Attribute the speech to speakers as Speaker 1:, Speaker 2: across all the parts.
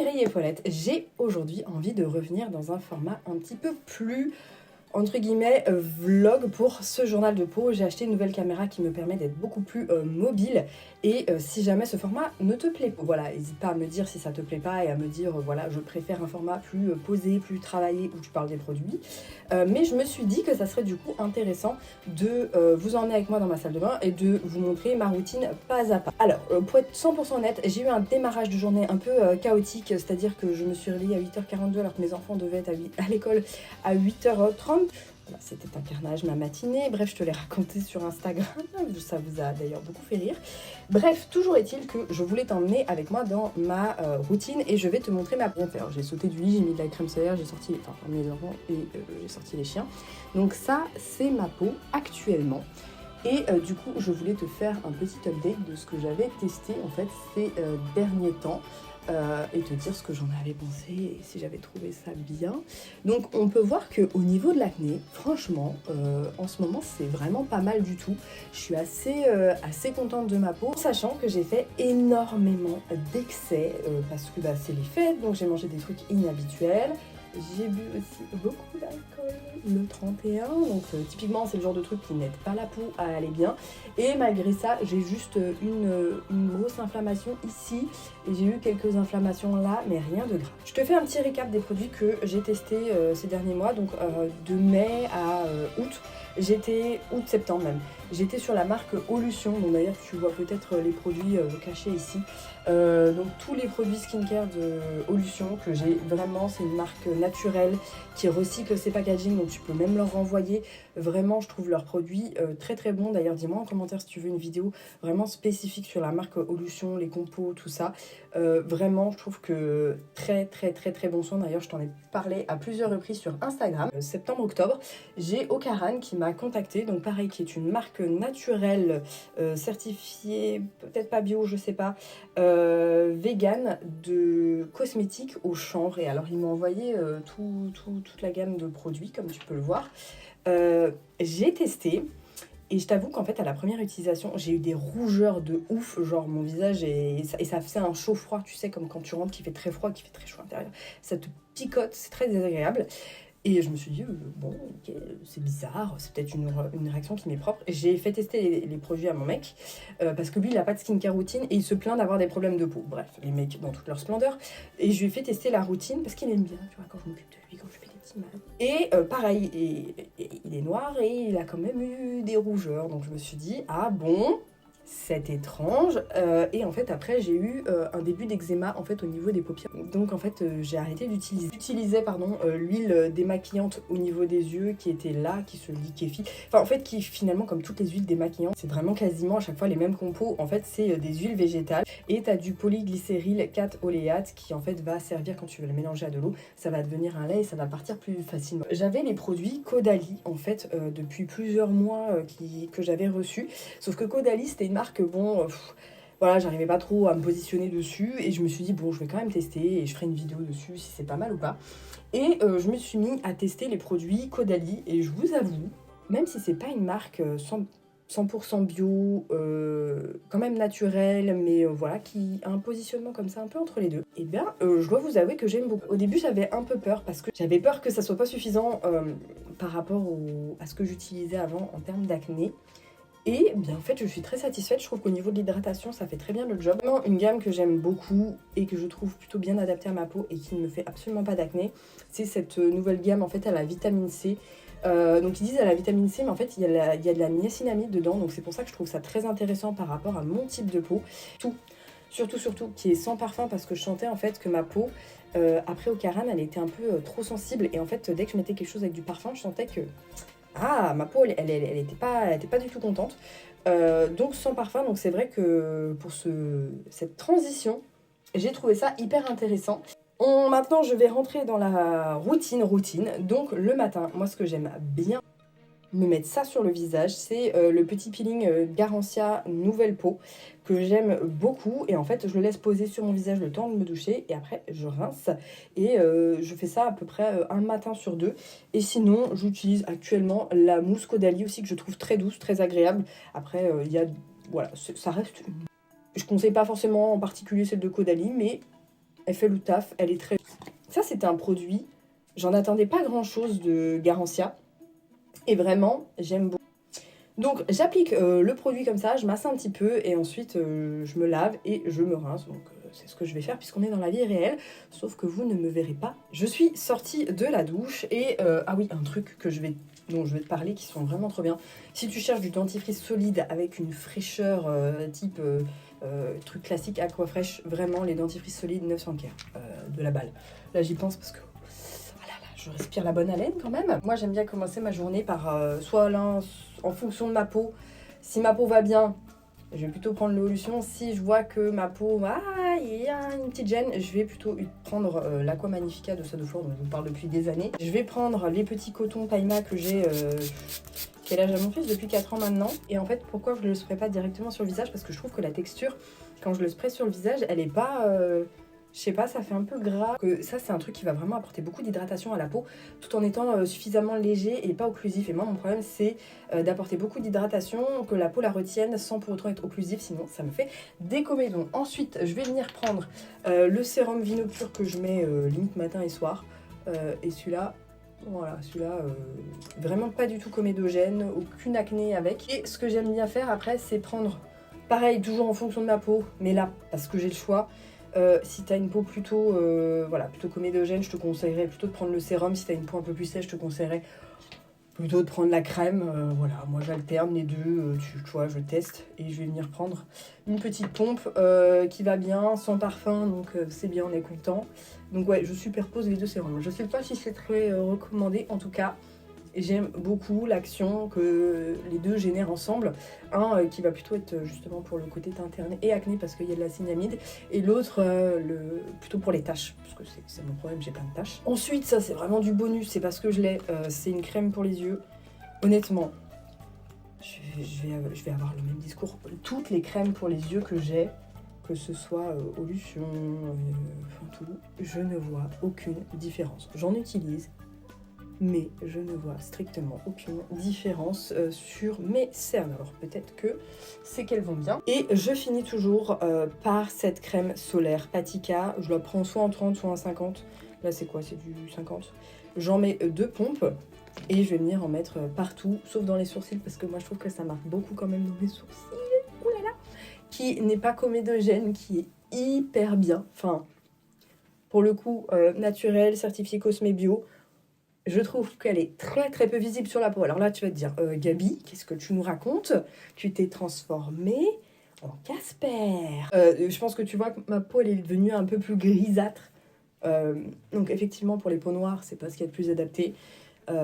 Speaker 1: Mireille et Paulette, j'ai aujourd'hui envie de revenir dans un format un petit peu plus, entre guillemets, vlog pour ce journal de peau. J'ai acheté une nouvelle caméra qui me permet d'être beaucoup plus mobile. Et si jamais ce format ne te plaît pas, voilà, n'hésite pas à me dire si ça te plaît pas et à me dire, voilà, je préfère un format plus posé, plus travaillé, où tu parles des produits. Mais je me suis dit que ça serait du coup intéressant de vous emmener avec moi dans ma salle de bain et de vous montrer ma routine pas à pas. Alors, pour être 100% honnête, j'ai eu un démarrage de journée un peu chaotique, c'est-à-dire que je me suis réveillée à 8h42 alors que mes enfants devaient être à l'école à 8h30. Voilà, c'était un carnage ma matinée, bref je te l'ai raconté sur Instagram, ça vous a d'ailleurs beaucoup fait rire. Bref, toujours est-il que je voulais t'emmener avec moi dans ma routine et je vais te montrer ma bien faire. J'ai sauté du lit, j'ai mis de la crème solaire, j'ai sorti mes enfants et j'ai sorti les chiens. Donc ça c'est ma peau actuellement. Et du coup je voulais te faire un petit update de ce que j'avais testé en fait ces derniers temps. Et te dire ce que j'en avais pensé et si j'avais trouvé ça bien. Donc on peut voir qu'au niveau de l'acné, franchement, en ce moment c'est vraiment pas mal du tout. Je suis assez contente de ma peau, sachant que j'ai fait énormément d'excès parce que c'est les fêtes, donc j'ai mangé des trucs inhabituels. J'ai bu aussi beaucoup d'alcool le 31, donc typiquement c'est le genre de truc qui n'aide pas la peau à aller bien. Et malgré ça, j'ai juste une grosse inflammation ici et j'ai eu quelques inflammations là, mais rien de grave. Je te fais un petit récap des produits que j'ai testés ces derniers mois, donc de mai à août. J'étais août-septembre même. J'étais sur la marque Olution, donc d'ailleurs tu vois peut-être les produits cachés ici. Donc tous les produits skincare de Olution que j'ai vraiment, c'est une marque naturelle qui recycle ses packaging, donc tu peux même leur renvoyer. Vraiment je trouve leurs produits très très bons. D'ailleurs dis-moi en commentaire si tu veux une vidéo vraiment spécifique sur la marque Olution, les compos, tout ça. Vraiment je trouve que très bon soin. D'ailleurs je t'en ai parlé à plusieurs reprises sur Instagram. Septembre-octobre, j'ai Ocaran qui m'a contacté, donc pareil qui est une marque naturelle certifiée, peut-être pas bio, je sais pas, vegan de cosmétiques au chanvre. Et alors ils m'ont envoyé toute la gamme de produits comme tu peux le voir. J'ai testé et je t'avoue qu'en fait à la première utilisation j'ai eu des rougeurs de ouf, genre mon visage et ça faisait un chaud froid, tu sais, comme quand tu rentres qui fait très froid, qui fait très chaud à l'intérieur, ça te picote, c'est très désagréable. Et je me suis dit, bon, ok, c'est bizarre, c'est peut-être une réaction qui m'est propre. J'ai fait tester les produits à mon mec, parce que lui, il n'a pas de skincare routine et il se plaint d'avoir des problèmes de peau. Bref, les mecs dans toute leur splendeur. Et je lui ai fait tester la routine, parce qu'il aime bien, tu vois, quand je m'occupe de lui, quand je fais des petits malades. Et pareil, et il est noir et il a quand même eu des rougeurs. Donc je me suis dit, ah bon, c'est étrange. Et en fait après j'ai eu un début d'eczéma en fait au niveau des paupières, donc en fait j'ai arrêté d'utiliser l'huile démaquillante au niveau des yeux qui était là, qui se liquéfie, enfin en fait qui finalement comme toutes les huiles démaquillantes c'est vraiment quasiment à chaque fois les mêmes compos. En fait c'est des huiles végétales et t'as du polyglycéryl 4 oléate qui en fait va servir quand tu veux le mélanger à de l'eau, ça va devenir un lait et ça va partir plus facilement. J'avais les produits Caudalie en fait depuis plusieurs mois que j'avais reçus, sauf que Caudalie c'était une marque, bon, voilà, j'arrivais pas trop à me positionner dessus et je me suis dit, bon, je vais quand même tester et je ferai une vidéo dessus si c'est pas mal ou pas. Et je me suis mis à tester les produits Caudalie et je vous avoue, même si c'est pas une marque 100% bio, quand même naturelle, mais voilà, qui a un positionnement comme ça un peu entre les deux, et bien je dois vous avouer que j'aime beaucoup. Au début j'avais un peu peur parce que j'avais peur que ça soit pas suffisant par rapport à ce que j'utilisais avant en termes d'acné. Et bien en fait je suis très satisfaite, je trouve qu'au niveau de l'hydratation ça fait très bien le job. Vraiment une gamme que j'aime beaucoup et que je trouve plutôt bien adaptée à ma peau et qui ne me fait absolument pas d'acné, c'est cette nouvelle gamme en fait à la vitamine C. Donc ils disent à la vitamine C, mais en fait il y a de la niacinamide dedans, donc c'est pour ça que je trouve ça très intéressant par rapport à mon type de peau. Surtout qui est sans parfum, parce que je sentais en fait que ma peau après Ocaran elle était un peu trop sensible et en fait dès que je mettais quelque chose avec du parfum je sentais que ma peau, elle était pas du tout contente. Donc sans parfum, donc c'est vrai que pour cette transition, j'ai trouvé ça hyper intéressant. Maintenant, je vais rentrer dans la routine. Donc le matin, moi ce que j'aime bien me mettre ça sur le visage, c'est le petit peeling Garancia Nouvelle Peau que j'aime beaucoup, et en fait je le laisse poser sur mon visage le temps de me doucher et après je rince et je fais ça à peu près un matin sur deux. Et sinon j'utilise actuellement la mousse Caudalie aussi que je trouve très douce, très agréable. Après il y a, voilà, ça reste je conseille pas forcément en particulier celle de Caudalie, mais Elle fait le taf, elle est très... Ça, c'était un produit, j'en attendais pas grand-chose de Garancia. Et vraiment, j'aime beaucoup. Donc, j'applique le produit comme ça, je masse un petit peu et ensuite je me lave et je me rince. Donc, c'est ce que je vais faire puisqu'on est dans la vie réelle. Sauf que vous ne me verrez pas. Je suis sortie de la douche et... ah oui, un truc dont je vais te parler qui sont vraiment trop bien. Si tu cherches du dentifrice solide avec une fraîcheur type truc classique Aquafresh, vraiment les dentifrices solides 900 Care de la balle. Là, j'y pense parce que je respire la bonne haleine quand même. Moi, j'aime bien commencer ma journée par soit l'un en fonction de ma peau. Si ma peau va bien, je vais plutôt prendre l'évolution. Si je vois que ma peau, il y a une petite gêne, je vais plutôt prendre l'Aqua Magnifica de Sodeflore, dont je vous parle depuis des années. Je vais prendre les petits cotons Paima que j'ai, quel âge a mon fils, depuis 4 ans maintenant. Et en fait, pourquoi je ne le spray pas directement sur le visage? Parce que je trouve que la texture, quand je le spray sur le visage, elle est pas... je sais pas, ça fait un peu gras. Ça, c'est un truc qui va vraiment apporter beaucoup d'hydratation à la peau, tout en étant suffisamment léger et pas occlusif. Et moi, mon problème, c'est d'apporter beaucoup d'hydratation, que la peau la retienne sans pour autant être occlusif, sinon ça me fait des comédons. Ensuite, je vais venir prendre le sérum Vinopure que je mets limite matin et soir. Et celui-là, voilà, celui-là, vraiment pas du tout comédogène, aucune acné avec. Et ce que j'aime bien faire après, c'est prendre, pareil, toujours en fonction de ma peau, mais là, parce que j'ai le choix, si tu as une peau plutôt, plutôt comédogène, je te conseillerais plutôt de prendre le sérum. Si tu as une peau un peu plus sèche, je te conseillerais plutôt de prendre la crème. Voilà, moi j'alterne les deux, tu vois, je teste et je vais venir prendre une petite pompe qui va bien, sans parfum, donc c'est bien, on est content. Donc ouais, je superpose les deux sérums. Je sais pas si c'est très recommandé, en tout cas, j'aime beaucoup l'action que les deux génèrent ensemble. Un qui va plutôt être justement pour le côté teint interne et acné parce qu'il y a de la niacinamide. Et l'autre plutôt pour les taches, parce que c'est mon problème, j'ai plein de taches. Ensuite, ça c'est vraiment du bonus, c'est parce que je l'ai. C'est une crème pour les yeux. Honnêtement, je vais avoir le même discours. Toutes les crèmes pour les yeux que j'ai, que ce soit Olution, enfin tout, je ne vois aucune différence. J'en utilise, mais je ne vois strictement aucune différence sur mes cernes. Alors peut-être que c'est qu'elles vont bien. Et je finis toujours par cette crème solaire Patika. Je la prends soit en 30, soit en 50. Là c'est quoi? C'est du 50. J'en mets 2 pompes et je vais venir en mettre partout, sauf dans les sourcils, parce que moi je trouve que ça marque beaucoup quand même dans les sourcils. Ouh là là! Qui n'est pas comédogène, qui est hyper bien. Enfin, pour le coup, naturel, certifié Cosme Bio. Je trouve qu'elle est très très peu visible sur la peau. Alors là, tu vas te dire, Gabi, qu'est-ce que tu nous racontes? Tu t'es transformée en Casper. Je pense que tu vois que ma peau, elle est devenue un peu plus grisâtre. Donc effectivement, pour les peaux noires, c'est pas ce qu'il y a de plus adapté.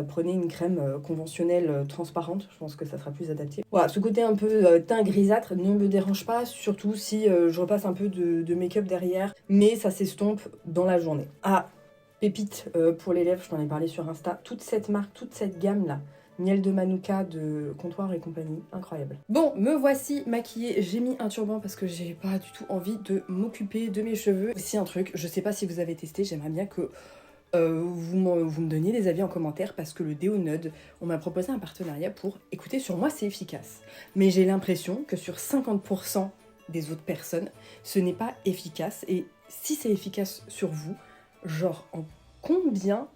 Speaker 1: Prenez une crème conventionnelle transparente, je pense que ça sera plus adapté. Voilà, ce côté un peu teint grisâtre ne me dérange pas, surtout si je repasse un peu de make-up derrière, mais ça s'estompe dans la journée. Ah, pépite pour les lèvres, je t'en ai parlé sur Insta. Toute cette marque, toute cette gamme-là, Miel de Manuka de Comptoir et compagnie, incroyable. Bon, me voici maquillée. J'ai mis un turban parce que j'ai pas du tout envie de m'occuper de mes cheveux. Aussi un truc, je sais pas si vous avez testé, j'aimerais bien que vous me donniez des avis en commentaire parce que le Déo Nude, on m'a proposé un partenariat pour... Écoutez, sur moi c'est efficace, mais j'ai l'impression que sur 50% des autres personnes, ce n'est pas efficace. Et si c'est efficace sur vous, genre en combien...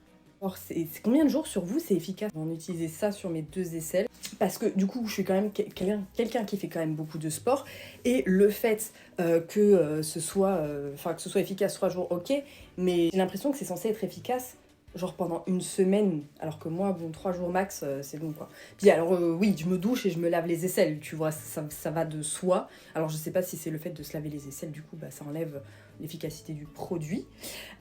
Speaker 1: Alors, c'est combien de jours sur vous c'est efficace? On utilisait ça sur mes 2 aisselles parce que du coup je suis quand même quelqu'un qui fait quand même beaucoup de sport et le fait que ce soit efficace 3 jours, ok, mais j'ai l'impression que c'est censé être efficace genre pendant une semaine, alors que moi, bon, 3 jours max, c'est bon quoi. Puis alors oui, je me douche et je me lave les aisselles, tu vois, ça va de soi. Alors je sais pas si c'est le fait de se laver les aisselles, du coup, bah, ça enlève l'efficacité du produit.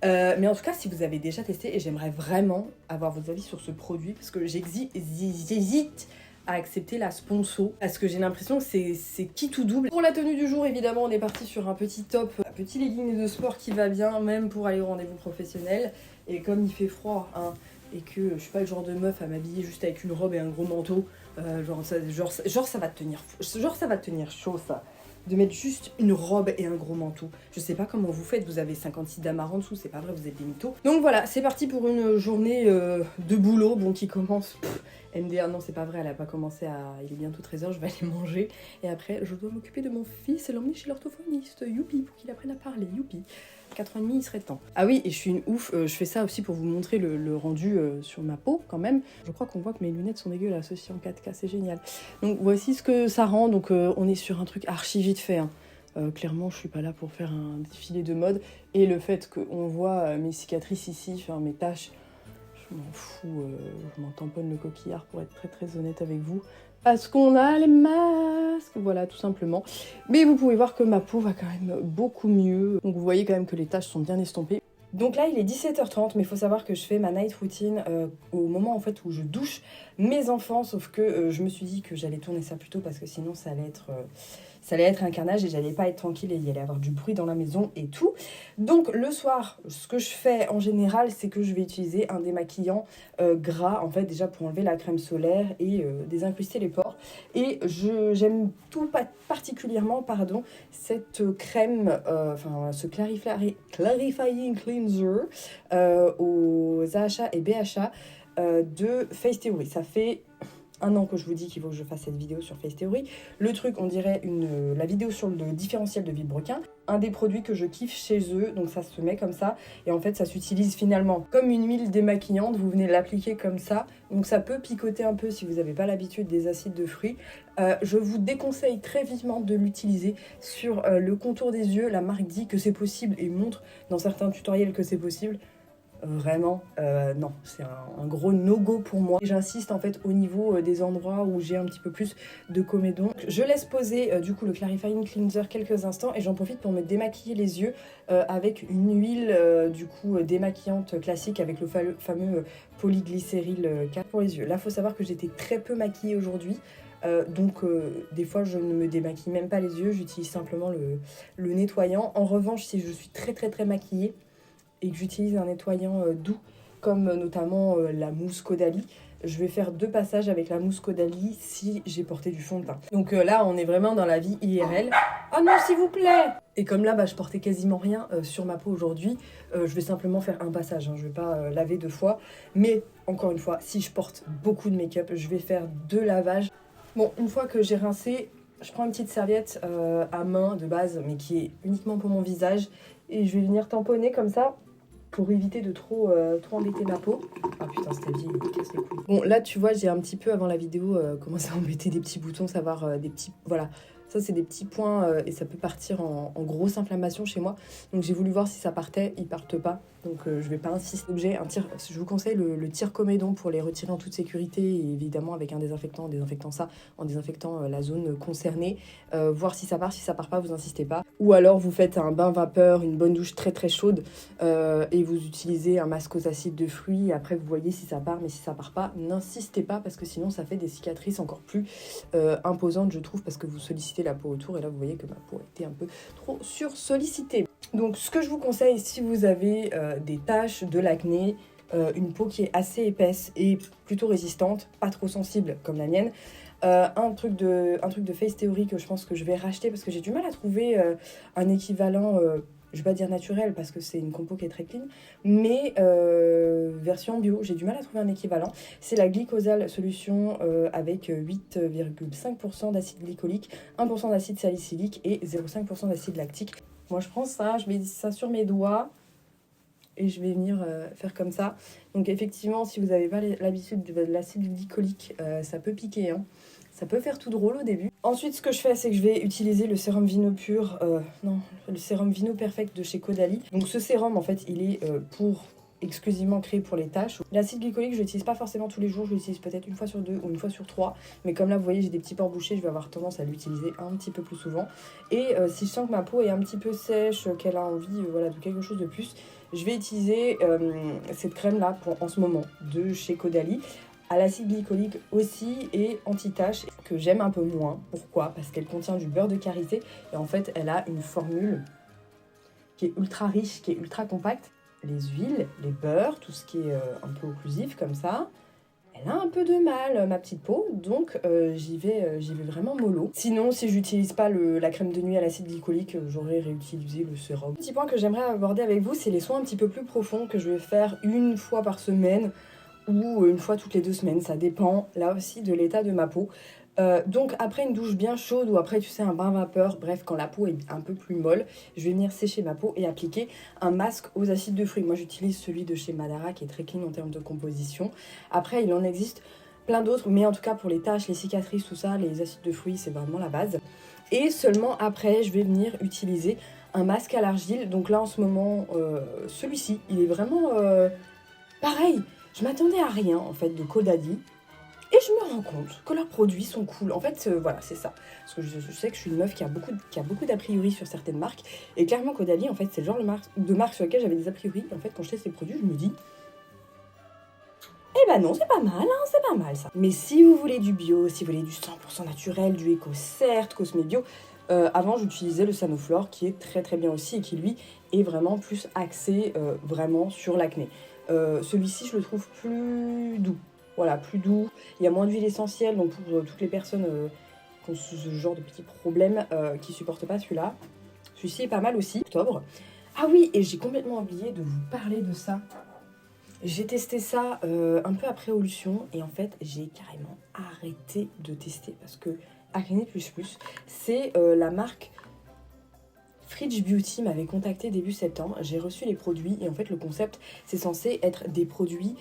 Speaker 1: Mais en tout cas, si vous avez déjà testé, et j'aimerais vraiment avoir vos avis sur ce produit, parce que j'hésite à accepter la sponsor, parce que j'ai l'impression que c'est qui tout double. Pour la tenue du jour, évidemment, on est parti sur un petit top, un petit legging de sport qui va bien, même pour aller au rendez-vous professionnel. Et comme il fait froid, hein, et que je suis pas le genre de meuf à m'habiller juste avec une robe et un gros manteau, genre ça va te tenir chaud, ça. De mettre juste une robe et un gros manteau. Je sais pas comment vous faites, vous avez 56 dames en dessous, c'est pas vrai, vous êtes des mythos. Donc voilà, c'est parti pour une journée de boulot, bon, qui commence... MDR, non, c'est pas vrai, elle a pas commencé à... Il est bientôt 13h, je vais aller manger. Et après, je dois m'occuper de mon fils et l'emmener chez l'orthophoniste. Youpi, pour qu'il apprenne à parler, youpi. 4h30, il serait temps. Ah oui, et je suis une ouf, je fais ça aussi pour vous montrer le rendu sur ma peau quand même. Je crois qu'on voit que mes lunettes sont dégueulasses aussi en 4K, c'est génial. Donc voici ce que ça rend, donc on est sur un truc archi vite fait. Hein. Clairement, je suis pas là pour faire un défilé de mode. Et le fait qu'on voit mes cicatrices ici, enfin mes taches, je m'en fous, je m'en tamponne le coquillard pour être très très honnête avec vous. Parce qu'on a les masques, voilà, tout simplement. Mais vous pouvez voir que ma peau va quand même beaucoup mieux. Donc vous voyez quand même que les taches sont bien estompées. Donc là, il est 17h30, mais il faut savoir que je fais ma night routine au moment en fait où je douche mes enfants. Sauf que je me suis dit que j'allais tourner ça plus tôt parce que sinon ça allait être un carnage et j'allais pas être tranquille et il y allait avoir du bruit dans la maison et tout. Donc le soir, ce que je fais en général, c'est que je vais utiliser un démaquillant gras, en fait déjà pour enlever la crème solaire et désincruster les pores. Et j'aime tout particulièrement cette crème, ce clarifying cleanser aux AHA et BHA de Face Theory. Ça fait 1 an que je vous dis qu'il faut que je fasse cette vidéo sur Face Theory. Le truc, on dirait la vidéo sur le différentiel de vilebrequin. Un des produits que je kiffe chez eux, donc ça se met comme ça. Et en fait, ça s'utilise finalement comme une huile démaquillante. Vous venez l'appliquer comme ça. Donc ça peut picoter un peu si vous n'avez pas l'habitude des acides de fruits. Je vous déconseille très vivement de l'utiliser sur le contour des yeux. La marque dit que c'est possible et montre dans certains tutoriels que c'est possible. Vraiment, non, c'est un gros no-go pour moi. J'insiste en fait au niveau des endroits où j'ai un petit peu plus de comédon. Je laisse poser du coup le Clarifying Cleanser quelques instants et j'en profite pour me démaquiller les yeux avec une huile du coup démaquillante classique avec le fameux polyglycéryle 4 pour les yeux. Là, il faut savoir que j'étais très peu maquillée aujourd'hui. Donc des fois je ne me démaquille même pas les yeux, j'utilise simplement le nettoyant. En revanche, si je suis très maquillée et que j'utilise un nettoyant doux, comme notamment la mousse Caudalie, je vais faire 2 passages avec la mousse Caudalie si j'ai porté du fond de teint. Donc là, on est vraiment dans la vie IRL. Oh non, s'il vous plaît! Et comme là, je portais quasiment rien sur ma peau aujourd'hui, je vais simplement faire un passage, hein, je vais pas laver 2 fois. Mais encore une fois, si je porte beaucoup de make-up, je vais faire 2 lavages. Bon, une fois que j'ai rincé, je prends une petite serviette à main de base, mais qui est uniquement pour mon visage. Et je vais venir tamponner comme ça, pour éviter de trop embêter ma peau. Ah putain, cette vie, il casse les couilles. Bon, là, tu vois, j'ai un petit peu, avant la vidéo, commencé à embêter des petits boutons, savoir des petits... Voilà, ça, c'est des petits points et ça peut partir en grosse inflammation chez moi. Donc, j'ai voulu voir si ça partait, ils partent pas. Donc, je vais pas insister. Je vous conseille le tire-comédon pour les retirer en toute sécurité, et évidemment avec un désinfectant, en désinfectant la zone concernée. Voir si ça part pas, vous insistez pas. Ou alors, vous faites un bain vapeur, une bonne douche très chaude, et vous utilisez un masque aux acides de fruits. Après, vous voyez si ça part, mais si ça part pas, n'insistez pas parce que sinon, ça fait des cicatrices encore plus imposantes, je trouve, parce que vous sollicitez la peau autour. Et là, vous voyez que ma peau a été un peu trop sursollicitée. Donc, ce que je vous conseille, si vous avez des taches, de l'acné, une peau qui est assez épaisse et plutôt résistante, pas trop sensible comme la mienne, un truc de Face Theory que je pense que je vais racheter parce que j'ai du mal à trouver un équivalent, je vais pas dire naturel parce que c'est une compo qui est très clean, mais version bio, j'ai du mal à trouver un équivalent. C'est la Glycosal Solution avec 8,5% d'acide glycolique, 1% d'acide salicylique et 0,5% d'acide lactique. Moi je prends ça, je mets ça sur mes doigts et je vais venir faire comme ça. Donc effectivement, si vous n'avez pas l'habitude de l'acide glycolique, ça peut piquer, hein. Ça peut faire tout drôle au début. Ensuite, ce que je fais, c'est que je vais utiliser le sérum Vino Pur, le sérum Vino Perfect de chez Caudalie. Donc ce sérum, en fait, il est exclusivement créé pour les taches. L'acide glycolique, je l'utilise pas forcément tous les jours, je l'utilise peut-être une fois sur 2 ou une fois sur 3. Mais comme là, vous voyez, j'ai des petits pores bouchés, je vais avoir tendance à l'utiliser un petit peu plus souvent. Et si je sens que ma peau est un petit peu sèche, qu'elle a envie de quelque chose de plus, je vais utiliser cette crème-là en ce moment de chez Caudalie, à l'acide glycolique aussi et anti-tache, que j'aime un peu moins. Pourquoi? Parce qu'elle contient du beurre de karité et en fait, elle a une formule qui est ultra riche, qui est ultra compacte. Les huiles, les beurres, tout ce qui est un peu occlusif comme ça, elle a un peu de mal, ma petite peau, donc j'y vais vraiment mollo. Sinon, si j'utilise pas la crème de nuit à l'acide glycolique, j'aurais réutilisé le sérum. Petit point que j'aimerais aborder avec vous, c'est les soins un petit peu plus profonds que je vais faire une fois par semaine ou une fois toutes les 2 semaines, ça dépend là aussi de l'état de ma peau. Donc après une douche bien chaude ou après tu sais un bain vapeur, bref quand la peau est un peu plus molle, je vais venir sécher ma peau et appliquer un masque aux acides de fruits. Moi j'utilise celui de chez Madara qui est très clean en termes de composition. Après il en existe plein d'autres, mais en tout cas pour les taches, les cicatrices, tout ça, les acides de fruits c'est vraiment la base. Et seulement après je vais venir utiliser un masque à l'argile. Donc là en ce moment celui-ci il est vraiment pareil. Je m'attendais à rien en fait de Caudalie. Et je me rends compte que leurs produits sont cool. En fait, voilà, c'est ça. Parce que je sais que je suis une meuf qui a beaucoup d'a priori sur certaines marques. Et clairement, Caudalie, en fait, c'est le genre de marque sur lequel j'avais des a priori. Et en fait, quand je teste ces produits, je me dis, eh ben non, c'est pas mal, hein, c'est pas mal ça. Mais si vous voulez du bio, si vous voulez du 100% naturel, du éco, certes, Cosme Bio, avant j'utilisais le Sanoflore qui est très très bien aussi et qui lui est vraiment plus axé vraiment sur l'acné. Celui-ci, je le trouve plus doux. Voilà, plus doux. Il y a moins d'huile essentielle, donc pour toutes les personnes qui ont ce genre de petits problèmes qui supportent pas celui-là. Celui-ci est pas mal aussi. Octobre. Ah oui, et j'ai complètement oublié de vous parler de ça. J'ai testé ça un peu après Olution et en fait j'ai carrément arrêté de tester parce que Acné++, c'est la marque Fridge Beauty m'avait contacté début septembre, j'ai reçu les produits et en fait le concept c'est censé être des produits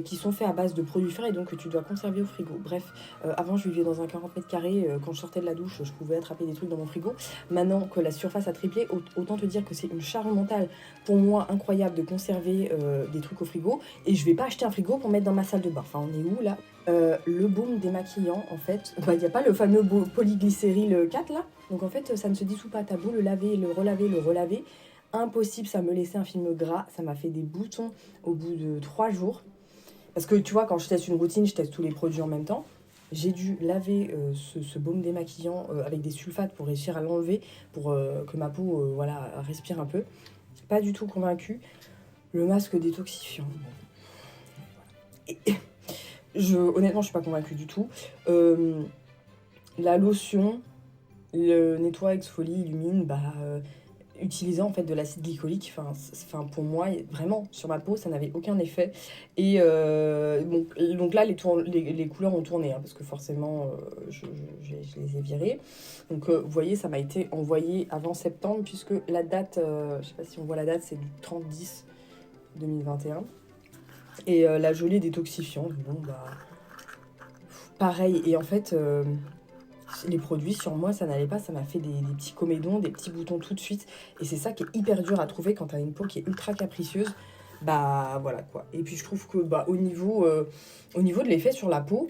Speaker 1: qui sont faits à base de produits frais et donc que tu dois conserver au frigo. Bref, avant je vivais dans un 40 mètres carrés, quand je sortais de la douche je pouvais attraper des trucs dans mon frigo. Maintenant que la surface a triplé, autant te dire que c'est une charge mentale pour moi incroyable de conserver des trucs au frigo et je vais pas acheter un frigo pour mettre dans ma salle de bain. Enfin on est où là? Le baume démaquillant en fait, il n'y a pas le fameux polyglycéryl 4 là, donc en fait ça ne se dissout pas, t'as beau le laver, le relaver, impossible, ça me laissait un film gras, ça m'a fait des boutons au bout de 3 jours, parce que tu vois quand je teste une routine, je teste tous les produits en même temps, j'ai dû laver ce baume démaquillant avec des sulfates pour réussir à l'enlever, pour que ma peau voilà, respire un peu, pas du tout convaincue, le masque détoxifiant, bon. Honnêtement, je suis pas convaincue du tout. La lotion, le nettoie, exfolie, illumine, utilisant en fait de l'acide glycolique. Enfin, pour moi, vraiment, sur ma peau, ça n'avait aucun effet. Et donc là, les couleurs ont tourné, hein, parce que forcément, je les ai virées. Donc vous voyez, ça m'a été envoyé avant septembre, puisque la date, je sais pas si on voit la date, c'est du 30/10/2021. Et la gelée détoxifiante, bon pareil. Et en fait, les produits sur moi, ça n'allait pas, ça m'a fait des petits comédons, des petits boutons tout de suite. Et c'est ça qui est hyper dur à trouver quand t'as une peau qui est ultra capricieuse. Bah voilà quoi. Et puis je trouve que au niveau de l'effet sur la peau,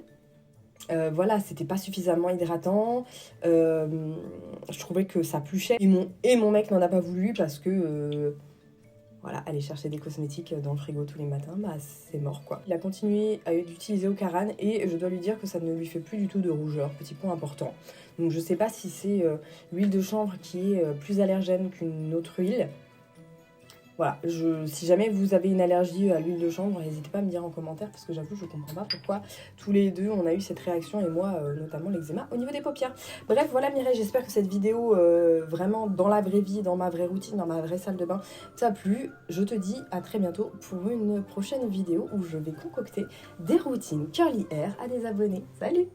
Speaker 1: voilà, c'était pas suffisamment hydratant. Je trouvais que ça pluchait. Et mon mec n'en a pas voulu parce que... voilà, aller chercher des cosmétiques dans le frigo tous les matins, c'est mort quoi. Il a continué d'utiliser Ocaran et je dois lui dire que ça ne lui fait plus du tout de rougeur, petit point important. Donc je sais pas si c'est l'huile de chanvre qui est plus allergène qu'une autre huile. Voilà, si jamais vous avez une allergie à l'huile de chanvre, n'hésitez pas à me dire en commentaire parce que j'avoue, je comprends pas pourquoi tous les deux on a eu cette réaction et moi notamment l'eczéma au niveau des paupières. Bref, voilà Mireille, j'espère que cette vidéo vraiment dans la vraie vie, dans ma vraie routine, dans ma vraie salle de bain t'a plu. Je te dis à très bientôt pour une prochaine vidéo où je vais concocter des routines curly hair à des abonnés. Salut!